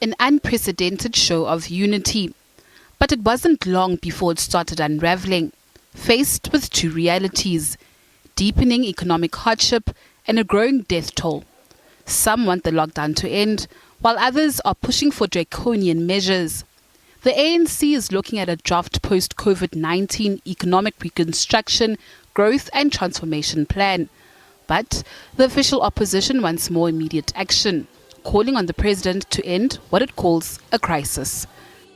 an unprecedented show of unity. But it wasn't long before it started unraveling, faced with two realities: deepening economic hardship and a growing death toll. Some want the lockdown to end, while others are pushing for draconian measures. The ANC is looking at a draft post-COVID-19 economic reconstruction, growth and transformation plan. But the official opposition wants more immediate action, calling on the president to end what it calls a crisis.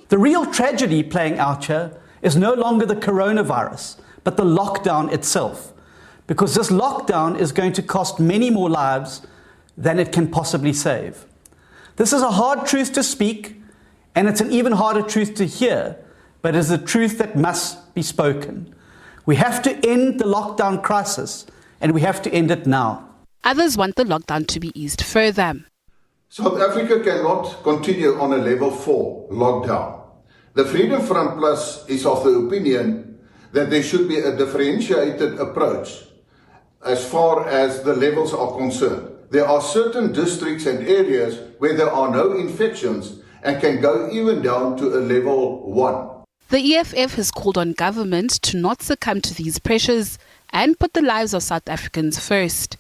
The real tragedy playing out here is no longer the coronavirus, but the lockdown itself. Because this lockdown is going to cost many more lives than it can possibly save. This is a hard truth to speak, and it's an even harder truth to hear, but it's a truth that must be spoken. We have to end the lockdown crisis, and we have to end it now. Others want the lockdown to be eased further. South Africa cannot continue on a level 4 lockdown. The Freedom Front Plus is of the opinion that there should be a differentiated approach as far as the levels are concerned. There are certain districts and areas where there are no infections and can go even down to a level 1. The EFF has called on government to not succumb to these pressures and put the lives of South Africans first.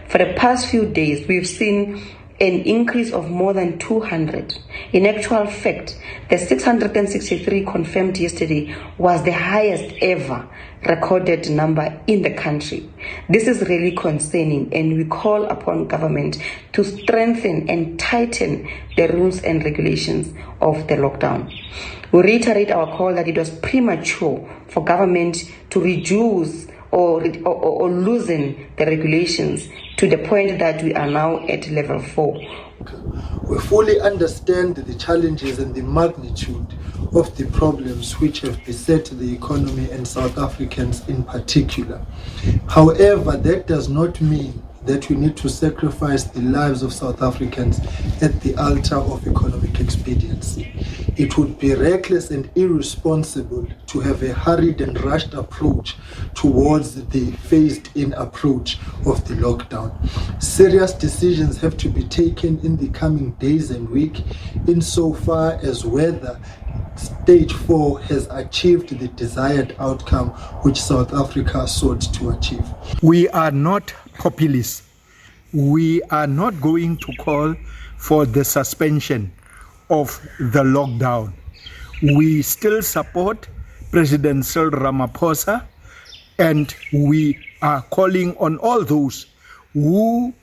For the past few days, we've seen an increase of more than 200. In actual fact, the 663 confirmed yesterday was the highest ever recorded number in the country. This is really concerning, and we call upon government to strengthen and tighten the rules and regulations of the lockdown. We reiterate our call that it was premature for government to reduce or loosen the regulations to the point that we are now at level 4. We fully understand the challenges and the magnitude of the problems which have beset the economy and South Africans in particular. However, that does not mean that we need to sacrifice the lives of South Africans at the altar of economic expediency. It would be reckless and irresponsible to have a hurried and rushed approach towards the phased-in approach of the lockdown. Serious decisions have to be taken in the coming days and week insofar as whether Stage 4 has achieved the desired outcome which South Africa sought to achieve. We are not populists. We are not going to call for the suspension of the lockdown. We still support President Cyril Ramaphosa, and we are calling on all those who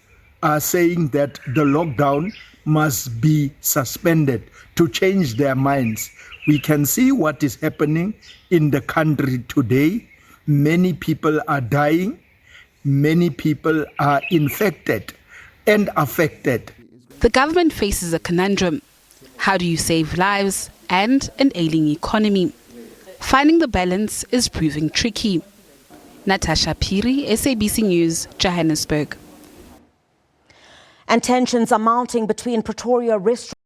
are saying that the lockdown must be suspended to change their minds. We can see what is happening in the country today. Many people are dying. Many people are infected and affected. The government faces a conundrum. How do you save lives and an ailing economy? Finding the balance is proving tricky. Natasha Piri, SABC News, Johannesburg. And tensions are mounting between Pretoria restaurants